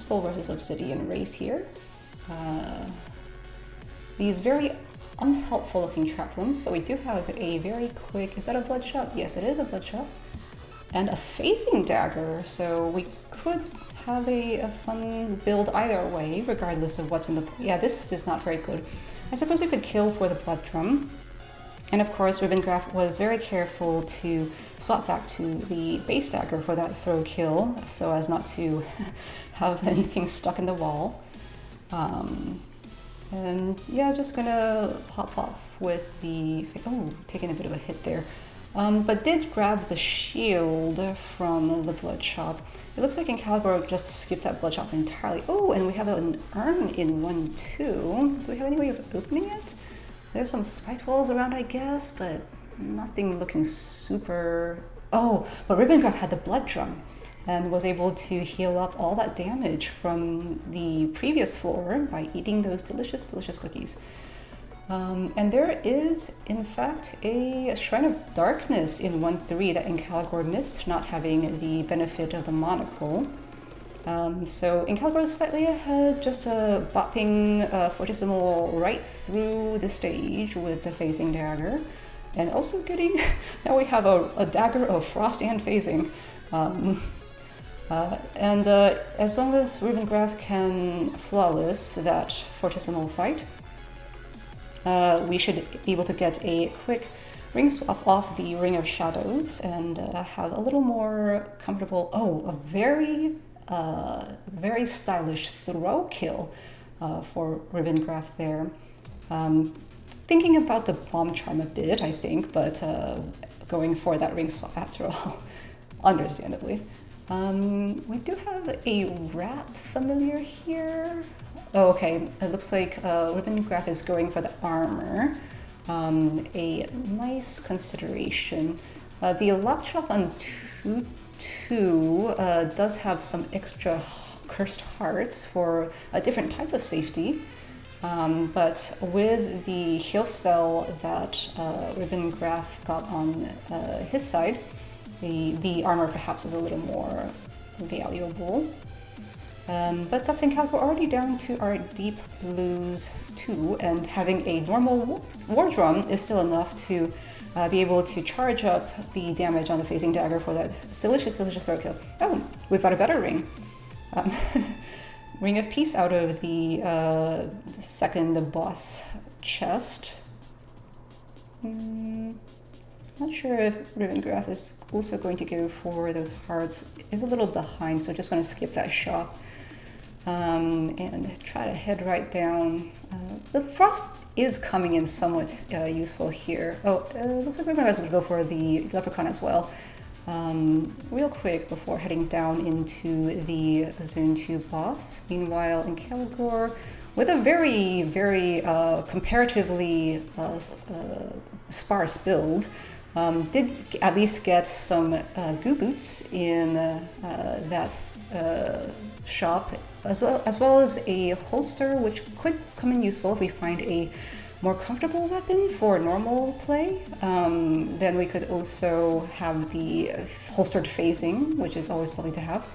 crystal versus obsidian race here. These very unhelpful looking trap rooms, but we do have a very quick, is that a bloodshot? Yes, it is a bloodshot. And a phasing dagger, so we could have a fun build either way, regardless of what's in the... Yeah, this is not very good. I suppose we could kill for the blood drum. And of course, ribbongraph was very careful to swap back to the base dagger for that throw kill, so as not to have anything stuck in the wall. And yeah, just gonna pop off with the... Oh, taking a bit of a hit there. But did grab the shield from the bloodshot. It looks like ancalagor just skipped that bloodshot entirely. Oh, and we have an urn in one too. Do we have any way of opening it? There's some spike walls around, I guess, but nothing looking super... Oh, but ribbongraph had the blood drum and was able to heal up all that damage from the previous floor by eating those delicious, delicious cookies. And there is, in fact, a Shrine of Darkness in 1-3 that ancalagor missed, not having the benefit of the monocle. So ancalagor is slightly ahead, just bopping Fortissimo right through the stage with the phasing dagger. And also getting, now we have a dagger of frost and phasing. And as long as ribbongraph can flawless that Fortissimo fight, we should be able to get a quick ring swap off the Ring of Shadows and have a little more comfortable... Oh, a very, very stylish throw kill for ribbongraph there. Thinking about the bomb charm a bit, I think, but going for that ring swap after all, understandably. We do have a rat familiar here. Oh, okay, it looks like ribbongraph is going for the armor. A nice consideration. The Electrop on 2-2 does have some extra cursed hearts for a different type of safety. But with the heal spell that ribbongraph got on his side, the armor perhaps is a little more valuable. But that's ancalagor already down to our deep blues 2, and having a normal war drum is still enough to be able to charge up the damage on the phasing dagger for that delicious, delicious throw kill. Oh, we've got a better ring. Ring of Peace out of the second boss chest. Not sure if ribbongraph is also going to go for those hearts. It's a little behind, so just going to skip that shot and try to head right down. The frost is coming in somewhat useful here. Oh, looks like ribbongraph is going to go for the leprechaun as well. Real quick before heading down into the Zone 2 boss. Meanwhile, ancalagor, with a very, very comparatively sparse build, did at least get some goo boots in that shop, as well as a holster, which could come in useful if we find a more comfortable weapon for normal play. Then we could also have the holstered phasing, which is always lovely to have.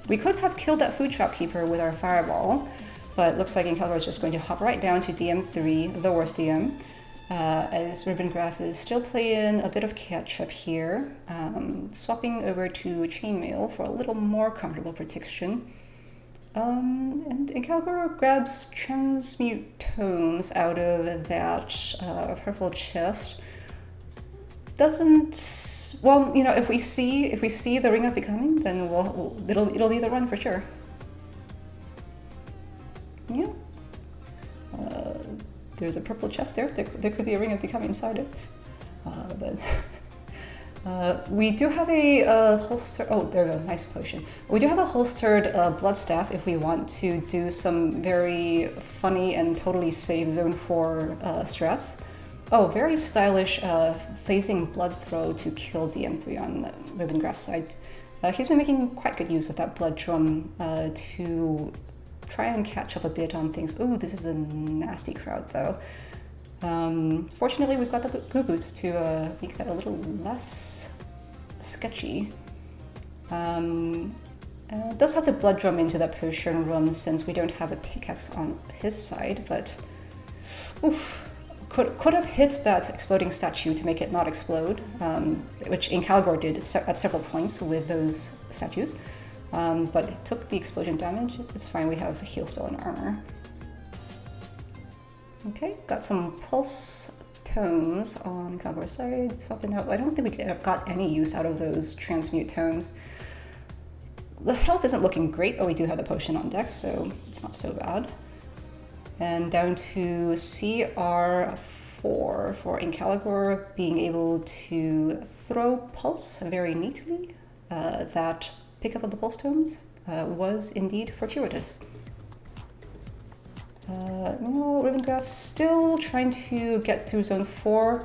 We could have killed that food shop keeper with our fireball, but it looks like ancalagor is just going to hop right down to DM3, the worst DM, as ribbongraph is still playing a bit of catch-up here, swapping over to chainmail for a little more comfortable protection. And ancalagor grabs transmute tomes out of that purple chest. Doesn't... Well, you know, if we see the Ring of Becoming, then it'll be the run for sure. Yeah. There's a purple chest there. There could be a Ring of Becoming inside it. But we do have a holster. Oh, there we go. Nice potion. We do have a holstered blood staff if we want to do some very funny and totally safe Zone 4 strats. Oh, very stylish phasing blood throw to kill DM3 on ribbongraph's side. He's been making quite good use of that blood drum to try and catch up a bit on things. Ooh, this is a nasty crowd though. Fortunately, we've got the goo boots to make that a little less sketchy. Does have to blood drum into that potion room since we don't have a pickaxe on his side, but oof, could have hit that exploding statue to make it not explode, which ancalagor did at several points with those statues, but it took the explosion damage. It's fine, we have a heal spell and armor. Okay, got some pulse tomes on ancalagor's side, swapping out. I don't think we have got any use out of those transmute tomes. The health isn't looking great, but we do have the potion on deck, so it's not so bad. And down to CR4 for ancalagor, being able to throw pulse very neatly. That pickup of the pulse tomes was indeed fortuitous. Ribbongraph still trying to get through zone 4.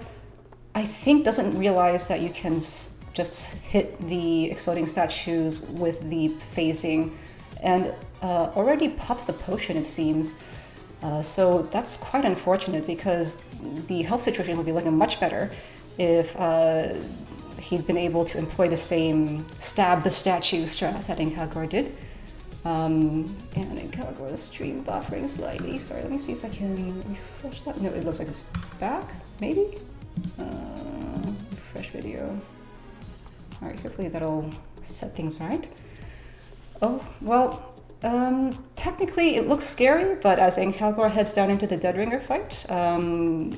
I think doesn't realize that you can just hit the exploding statues with the phasing, and already popped the potion, it seems. So that's quite unfortunate because the health situation would be looking much better if he'd been able to employ the same stab the statue strat that ancalagor did. And ancalagor is stream buffering slightly. Sorry, let me see if I can refresh that. No, it looks like it's back, maybe? Refresh video. Alright, hopefully that'll set things right. Oh, well, technically it looks scary, but as ancalagor heads down into the Deadringer fight,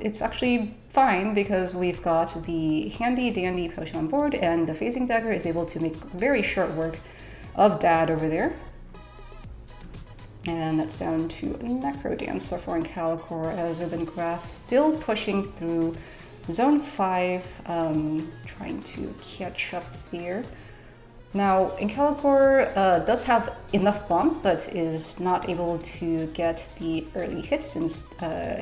it's actually fine because we've got the handy dandy potion on board, and the phasing dagger is able to make very short work of Dad over there. And that's down to Necrodancer for ancalagor as ribbongraph still pushing through zone 5, trying to catch up there. Now, ancalagor does have enough bombs, but is not able to get the early hit since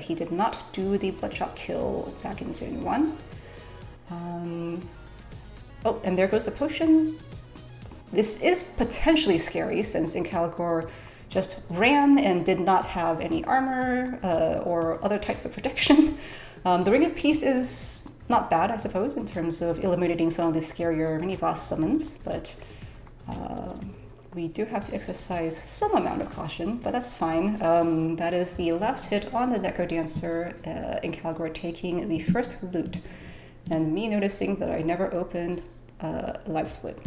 he did not do the bloodshot kill back in zone 1. Oh, and there goes the potion. This is potentially scary since ancalagor just ran and did not have any armor or other types of protection. The Ring of Peace is not bad, I suppose, in terms of eliminating some of the scarier mini-boss summons, but we do have to exercise some amount of caution, but that's fine. That is the last hit on the Necrodancer, ancalagor taking the first loot, and me noticing that I never opened Live Split.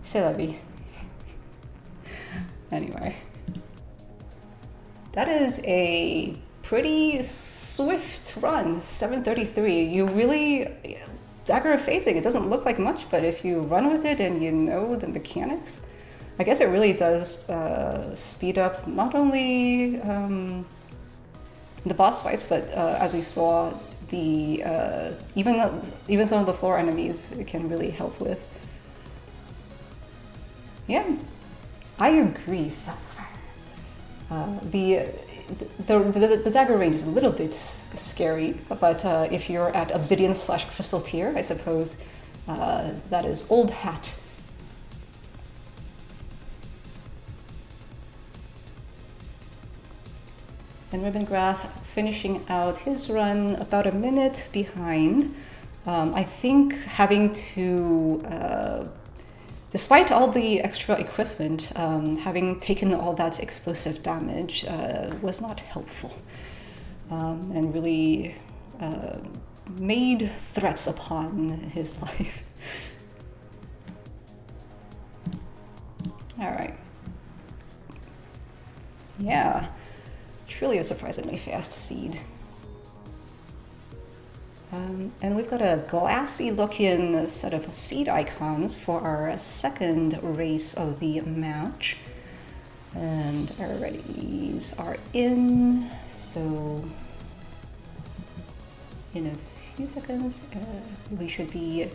C'est la vie. Anyway. That is a pretty swift run, 733. You really, dagger of phasing, it doesn't look like much, but if you run with it and you know the mechanics, I guess it really does speed up not only the boss fights, but as we saw, the even some of the floor enemies it can really help with. Yeah, I agree, Sapphire. The dagger range is a little bit scary, but if you're at Obsidian / Crystal tier, I suppose that is old hat. And ribbongraph finishing out his run about a minute behind. I think having to, despite all the extra equipment, having taken all that explosive damage was not helpful, and really made threats upon his life. All right. Yeah, truly a surprisingly fast seed. And we've got a glassy looking set of seed icons for our second race of the match. And our readies are in, so in a few seconds we should be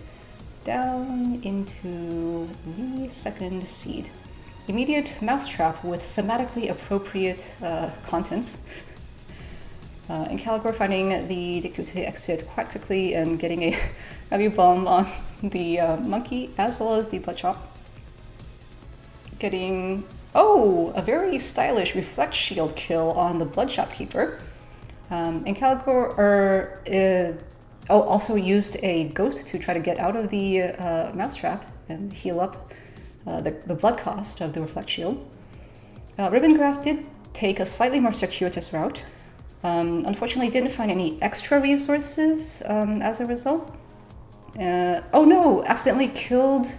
down into the second seed. Immediate mousetrap with thematically appropriate contents. Ancalagor finding the Dictu exit quite quickly and getting a heavy bomb on the monkey as well as the bloodshot. Getting, oh, a very stylish reflect shield kill on the bloodshot keeper. Ancalagor Oh, also used a ghost to try to get out of the mousetrap and heal up the blood cost of the reflect shield. Ribbongraph did take a slightly more circuitous route. Unfortunately, didn't find any extra resources as a result. Oh no, accidentally killed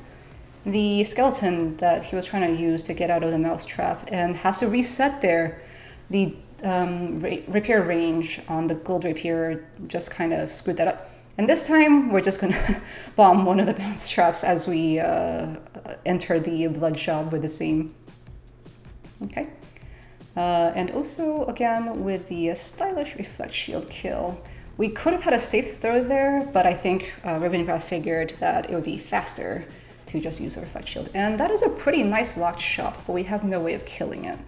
the skeleton that he was trying to use to get out of the mousetrap and has to reset the rapier range on the gold rapier just kind of screwed that up. And this time we're just gonna bomb one of the bounce traps as we enter the blood shop with the same. Okay. And also again with the stylish reflect shield kill. We could have had a safe throw there, but I think Ribbongraph figured that it would be faster to just use the reflect shield. And that is a pretty nice locked shop, but we have no way of killing it.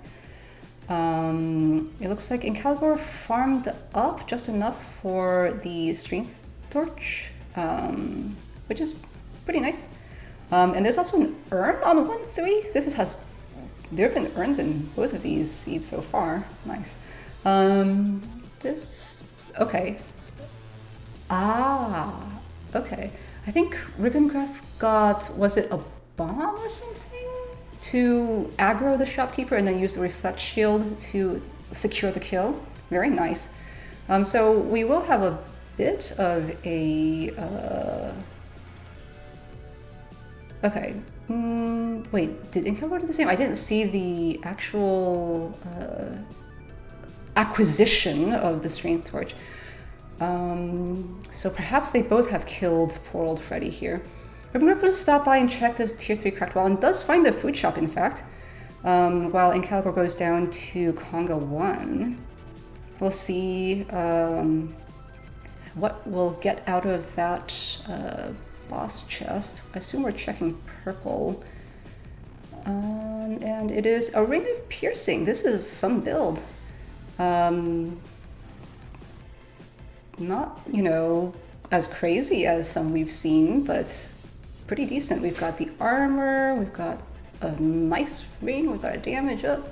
It looks like ancalagor farmed up just enough for the strength torch, which is pretty nice. And there's also an urn on 1-3. There have been urns in both of these seeds so far. Nice. Okay. Okay. I think Ribbongraph got, was it a bomb or something? To aggro the shopkeeper and then use the reflect shield to secure the kill. Very nice. So we will have a bit of a... Okay. Wait, did ancalagor do the same? I didn't see the actual acquisition of the strength torch. So perhaps they both have killed poor old Freddy here. I'm going to stop by and check this tier 3 cracked wall and does find the food shop in fact. While ancalagor goes down to Conga 1. We'll see what we'll get out of that boss chest. I assume we're checking purple. And it is a ring of piercing. This is some build. Not, you know, as crazy as some we've seen, but pretty decent. We've got the armor, we've got a nice ring, we've got a damage up.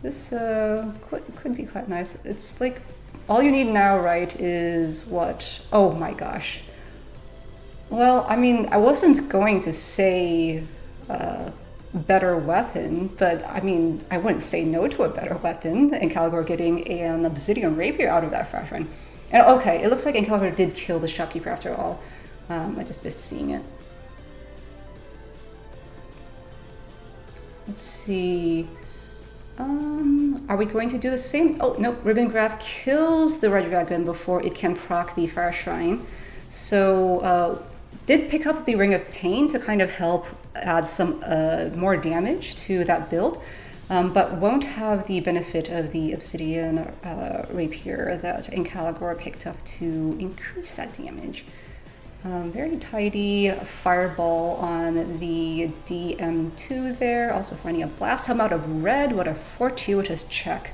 This could be quite nice. It's like, all you need now, right, is what? Oh my gosh. Well, I mean, I wasn't going to say better weapon, but I mean, I wouldn't say no to a better weapon. ancalagor getting an obsidian rapier out of that fresh run. And okay, it looks like ancalagor did kill the shopkeeper after all. I just missed seeing it. Let's see. Are we going to do the same? Oh, no, Ribbongraph kills the red dragon before it can proc the fire shrine. So, did pick up the Ring of Pain to kind of help add some more damage to that build, but won't have the benefit of the obsidian rapier that ancalagor picked up to increase that damage. Very tidy fireball on the DM2 there, also finding a blast helm out of red. What a fortuitous check.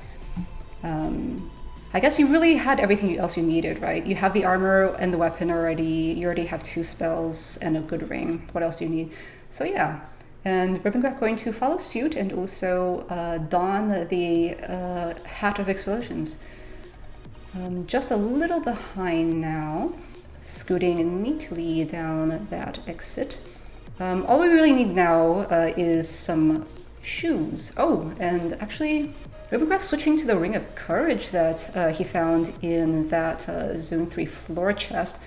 I guess you really had everything else you needed, right? You have the armor and the weapon already, you already have 2 spells and a good ring. What else do you need? So yeah, and Ribbongraph going to follow suit and also don the Hat of Explosions. Just a little behind now, scooting neatly down that exit. All we really need now is some shoes. Oh, and actually, Ribbongraph switching to the Ring of Courage that he found in that Zone 3 floor chest.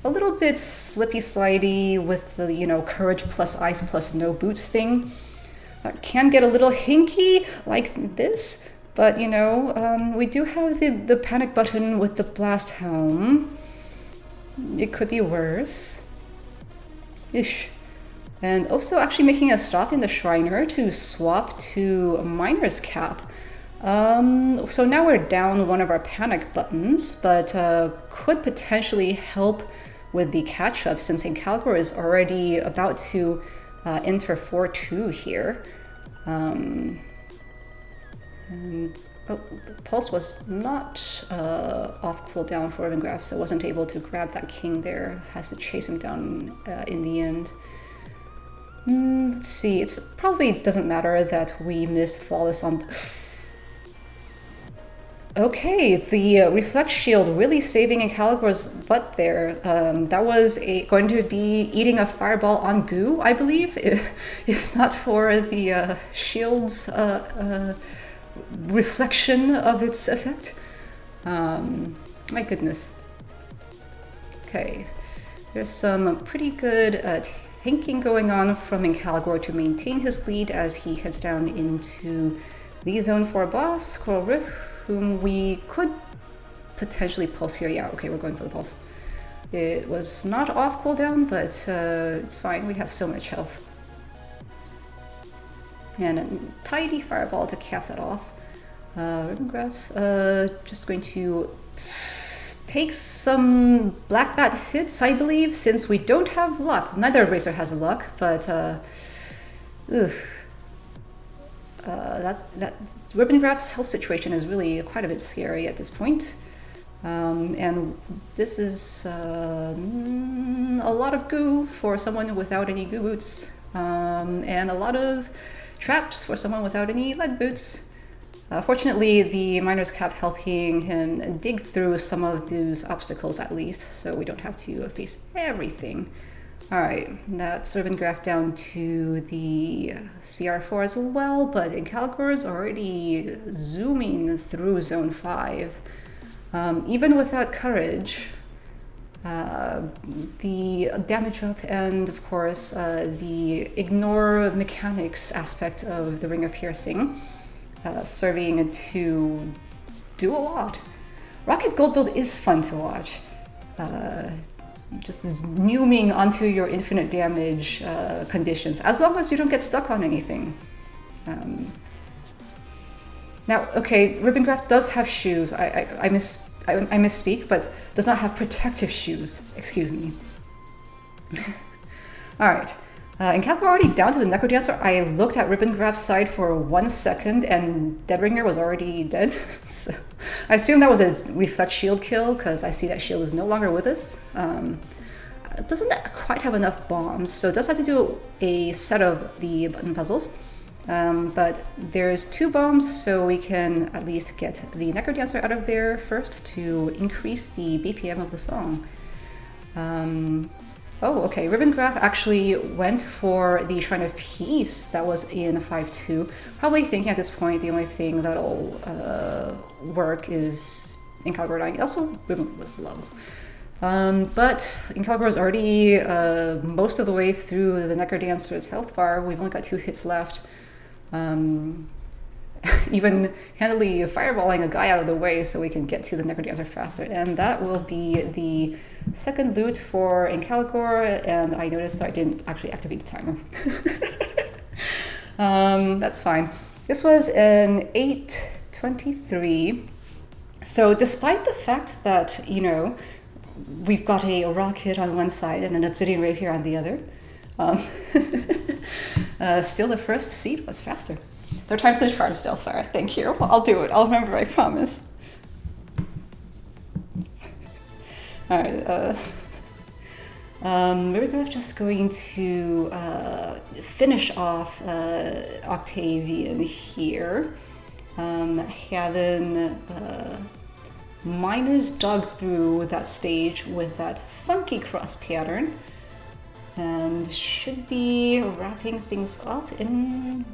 A little bit slippy slidey with the, you know, courage plus ice plus no boots thing. Can get a little hinky like this, but you know, we do have the panic button with the blast helm. It could be worse. Ish. And also actually making a stop in the Shriner to swap to Miner's Cap. So now we're down one of our panic buttons, but could potentially help with the catch-up since ancalagor is already about to enter 4-2 here. And oh, the pulse was not off cooldown for Ribbongraph, so wasn't able to grab that king there. Has to chase him down in the end. Let's see, it probably doesn't matter that we missed Flawless on... Okay, the Reflect Shield really saving Ancalagor's butt there. That was going to be eating a fireball on goo, I believe, if not for the shield's reflection of its effect. My goodness. Okay, there's some pretty good tanking going on from Ancalagor to maintain his lead as he heads down into the Zone 4 boss, Coral Rift, whom we could potentially pulse here. Yeah, okay, we're going for the pulse. It was not off cooldown, but it's fine. We have so much health. And a tidy fireball to cap that off. Ribbongraph's just going to take some black bat hits, I believe, since we don't have luck. Neither Racer has luck, but that Ribbongraph's health situation is really quite a bit scary at this point. And this is a lot of goo for someone without any goo boots, and a lot of traps for someone without any lead boots. Fortunately, the Miner's Cap helping him dig through some of those obstacles at least, so we don't have to face everything. Alright, that's Ribbongraph down to the CR4 as well, but Ancalagor is already zooming through Zone 5. Even without Courage, the damage up and, of course, the ignore mechanics aspect of the Ring of Piercing serving to do a lot. Rocket Gold build is fun to watch. Just zooming onto your infinite damage conditions, as long as you don't get stuck on anything. Now, okay, Ribbongraph does have shoes. I misspeak, but does not have protective shoes. Excuse me. All right. Ancalagor already down to the Necrodancer. I looked at Ribbongraph's side for 1 second and Deadringer was already dead. So I assume that was a Reflect Shield kill because I see that shield is no longer with us. It doesn't quite have enough bombs, so it does have to do a set of the button puzzles. But there's 2 bombs, so we can at least get the Necrodancer out of there first to increase the BPM of the song. Oh, okay, Ribbongraph actually went for the Shrine of Peace that was in 5-2, probably thinking at this point the only thing that'll work is Ancalagor dying. Also, Ribbon was low. But Ancalagor is already most of the way through the Necrodancer's health bar. We've only got 2 hits left. Even handily fireballing a guy out of the way so we can get to the Necrodancer faster. And that will be the second loot for Ancalagor, and I noticed that I didn't actually activate the timer. That's fine. This was an 823. So despite the fact that, you know, we've got a rocket on one side and an obsidian rapier on the other, still the first seed was faster. 3rd time's the charm, Stealthfire. Thank you. I'll do it. I'll remember, I promise. Alright, we're just going to finish off Octavian here. Having Miners dug through that stage with that funky cross pattern. And should be wrapping things up in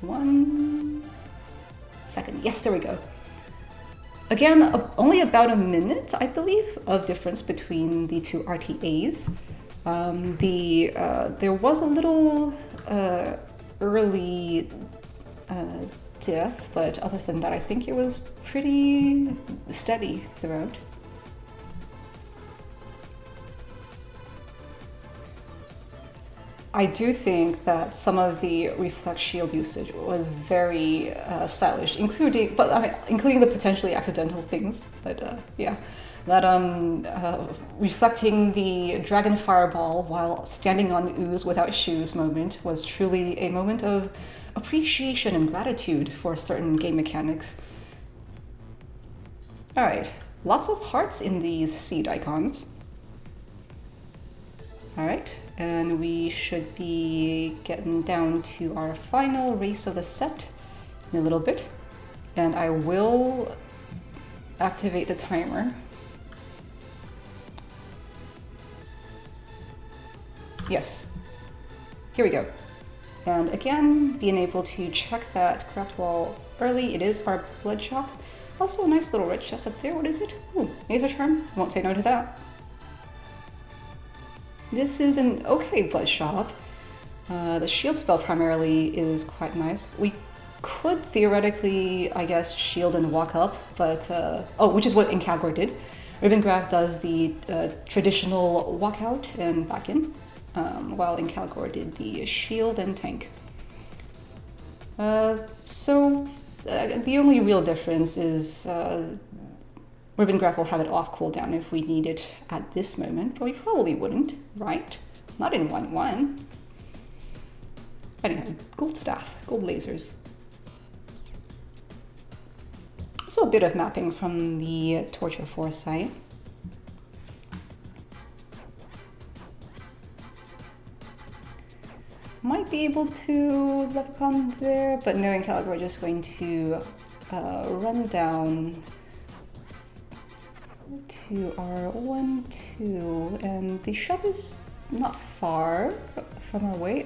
1 second. Yes, there we go. Again, only about a minute, I believe, of difference between the 2 RTAs. There was a little early death, but other than that, I think it was pretty steady throughout. I do think that some of the Reflect Shield usage was very stylish, including the potentially accidental things. But yeah, that reflecting the Dragon Fireball while standing on the ooze without shoes moment was truly a moment of appreciation and gratitude for certain game mechanics. All right, lots of hearts in these seed icons. All right. And we should be getting down to our final race of the set in a little bit. And I will activate the timer. Yes, here we go. And again, being able to check that craft wall early, it is our blood shop. Also a nice little red chest up there, what is it? Ooh, laser charm, won't say no to that. This is an okay blood shop. The shield spell primarily is quite nice. We could theoretically, I guess, shield and walk up, but, oh, which is what ancalagor did. Ribbongraph does the traditional walk out and back in, while ancalagor did the shield and tank. So the only real difference is Ribbongraph will have it off cooldown if we need it at this moment, but we probably wouldn't, right? Not in 1-1. Anyway, gold staff, gold lasers. Also a bit of mapping from the Torture Foresight. Might be able to leprechaun there, but knowing ancalagor, we're just going to run down to our 1-2, and the shop is not far from our way.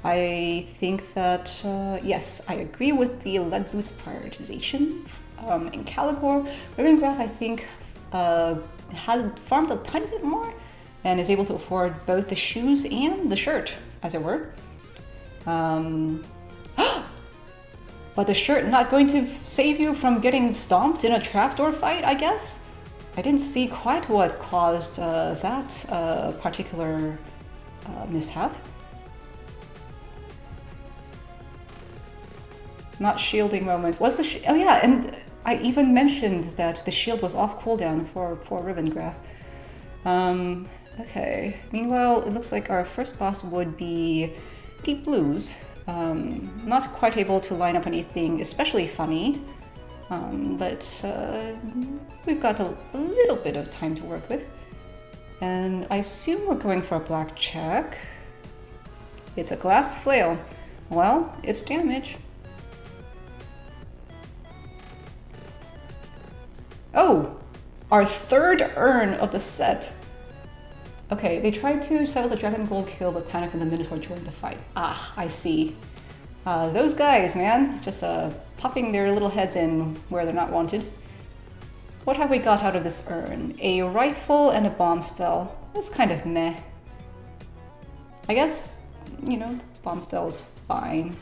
I think that, yes, I agree with the lead boots prioritization. Ancalagor, Ribbongraph, I think, had farmed a tiny bit more and is able to afford both the shoes and the shirt, as it were. But the shirt not going to save you from getting stomped in a trapdoor fight, I guess? I didn't see quite what caused that particular mishap. Not shielding moment. Was the oh yeah, and I even mentioned that the shield was off cooldown for poor Ribbongraph. Okay. Meanwhile, it looks like our first boss would be Deep Blues. Not quite able to line up anything especially funny, but we've got a little bit of time to work with. And I assume we're going for a black check. It's a glass flail. Well, it's damage. Oh, our third urn of the set. Okay, they tried to settle the Dragon Gold kill but panicked in the Minotaur during the fight. Ah, I see. Those guys, man, just popping their little heads in where they're not wanted. What have we got out of this urn? A rifle and a bomb spell. That's kind of meh. I guess, you know, bomb spell is fine.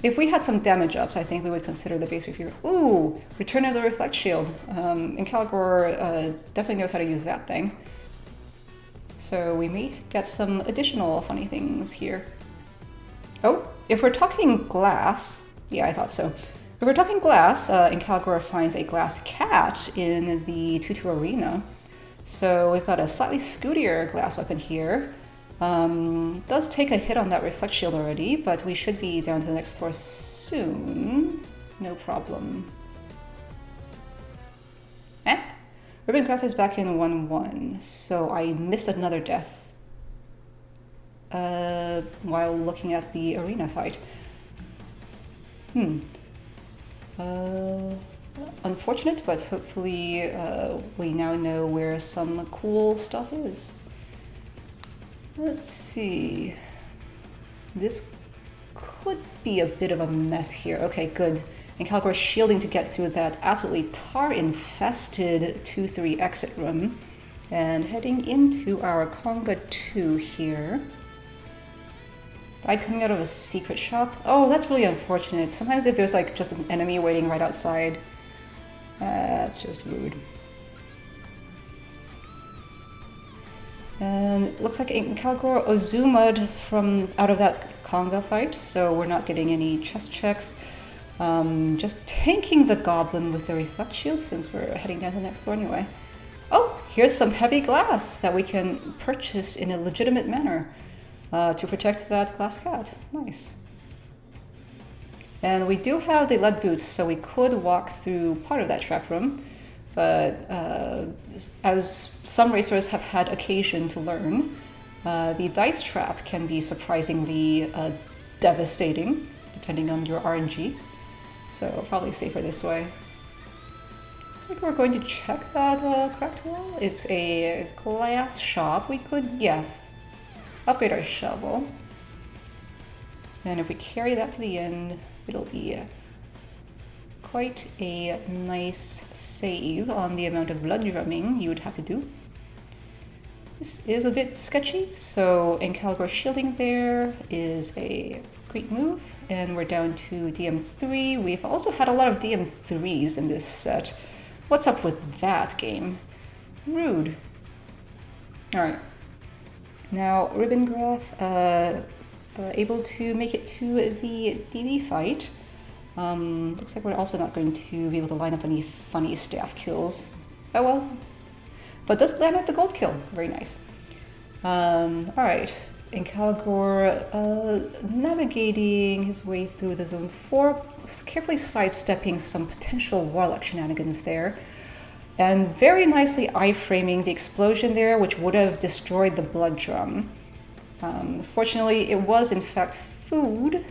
If we had some damage ups, I think we would consider the base review. Ooh, Return of the Reflect Shield. Ancalagor definitely knows how to use that thing. So we may get some additional funny things here. Oh, if we're talking glass, yeah, I thought so. If we're talking glass, Ancalagor finds a glass cat in the 2-2 arena. So we've got a slightly scootier glass weapon here. Does take a hit on that reflect shield already, but we should be down to the next floor soon. No problem. Ribbongraph is back in 1-1, so I missed another death while looking at the arena fight. Unfortunate, but hopefully we now know where some cool stuff is. Let's see. This could be a bit of a mess here. Okay, good. Ancalagor is shielding to get through that absolutely tar-infested 2-3 exit room. And heading into our Conga 2 here. Guy coming out of a secret shop. Oh, that's really unfortunate. Sometimes if there's like just an enemy waiting right outside, that's just rude. And it looks like Ancalagor Ozuma'd from out of that Conga fight, so we're not getting any chest checks. Just tanking the goblin with the reflect shield since we're heading down to the next floor anyway. Oh, here's some heavy glass that we can purchase in a legitimate manner to protect that glass cat. Nice. And we do have the lead boots, so we could walk through part of that trap room. But as some racers have had occasion to learn, the dice trap can be surprisingly devastating, depending on your RNG. So probably safer this way. Looks like we're going to check that cracked wall. It's a glass shop. We could, yeah, upgrade our shovel. And if we carry that to the end, it'll be quite a nice save on the amount of blood drumming you would have to do. This is a bit sketchy, so ancalagor shielding there is a great move, and we're down to DM3. We've also had a lot of DM3s in this set. What's up with that game? Rude. Alright. Now, ribbongraph, able to make it to the DB fight. Looks like we're also not going to be able to line up any funny staff kills. Oh well. But does land up the gold kill. Very nice. Alright. ancalagor navigating his way through the zone 4, carefully sidestepping some potential warlock shenanigans there. And very nicely iframing the explosion there, which would have destroyed the blood drum. Fortunately, it was in fact food.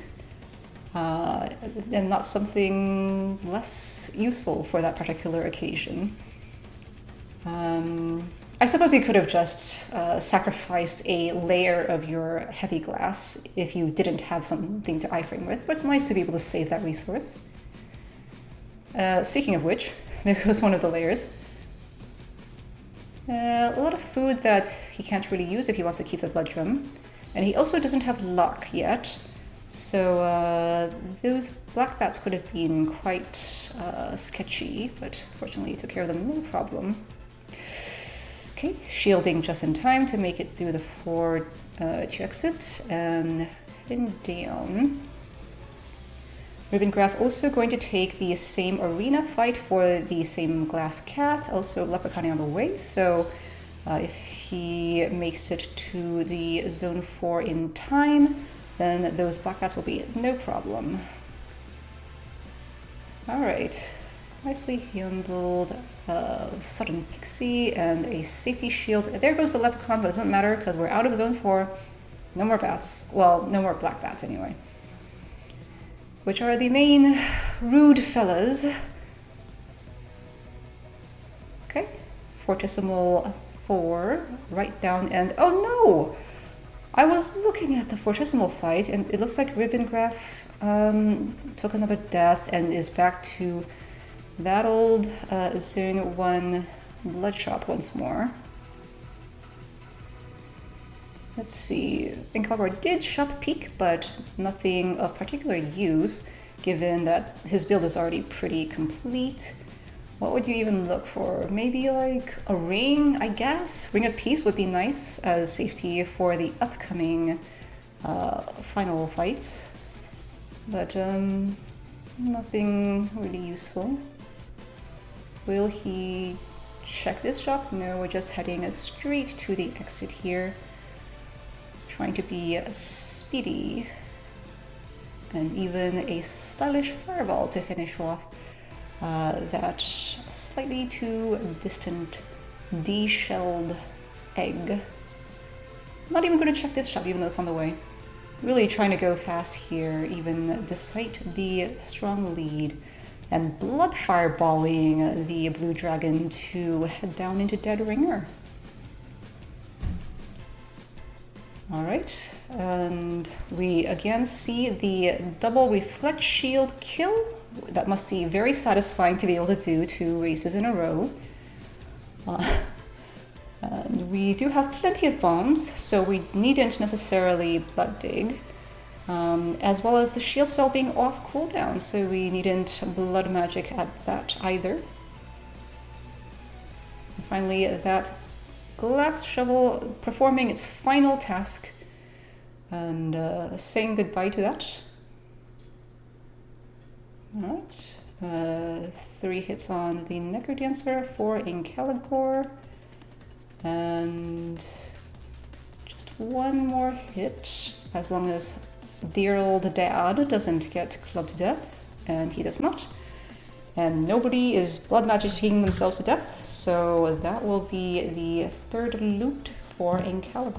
And not something less useful for that particular occasion. I suppose you could have just sacrificed a layer of your heavy glass if you didn't have something to iframe with, but it's nice to be able to save that resource. Speaking of which, there goes one of the layers. A lot of food that he can't really use if he wants to keep the blood drum. And he also doesn't have luck yet. So those black bats could have been quite sketchy, but fortunately he took care of them no problem. Okay, shielding just in time to make it through the 4 to exit, and heading down. Ribbongraph also going to take the same arena fight for the same glass cat, also leprechauning on the way, so if he makes it to the zone 4 in time, then those black bats will be no problem. Alright, nicely handled. Sudden pixie and a safety shield. There goes the leprechaun, but it doesn't matter because we're out of zone 4. No more bats. Well, no more black bats anyway. Which are the main rude fellas. Okay, Fortissimo 4, right down, and oh no! I was looking at the Fortissimo fight, and it looks like Ribbongraph took another death and is back to that old Zone 1 blood shop once more. Let's see, ancalagor did shop peek, but nothing of particular use, given that his build is already pretty complete. What would you even look for? Maybe like a ring, I guess? Ring of Peace would be nice as safety for the upcoming final fights. But nothing really useful. Will he check this shop? No, we're just heading straight to the exit here. Trying to be speedy. And even a stylish fireball to finish off that slightly too distant de-shelled egg. Not even going to check this shop even though it's on the way. Really trying to go fast here, even despite the strong lead. And blood fireballing the blue dragon to head down into Dead Ringer. Alright, and we again see the double reflect shield kill. That must be very satisfying to be able to do 2 races in a row. And we do have plenty of bombs, so we needn't necessarily blood dig. As well as the shield spell being off cooldown, so we needn't blood magic at that either. And finally, that glass shovel performing its final task and saying goodbye to that. Alright, 3 hits on the Necrodancer for ancalagor, and just 1 more hit, as long as dear old dad doesn't get clubbed to death, and he does not. And nobody is blood magicking themselves to death, so that will be the 3rd loot for ancalagor.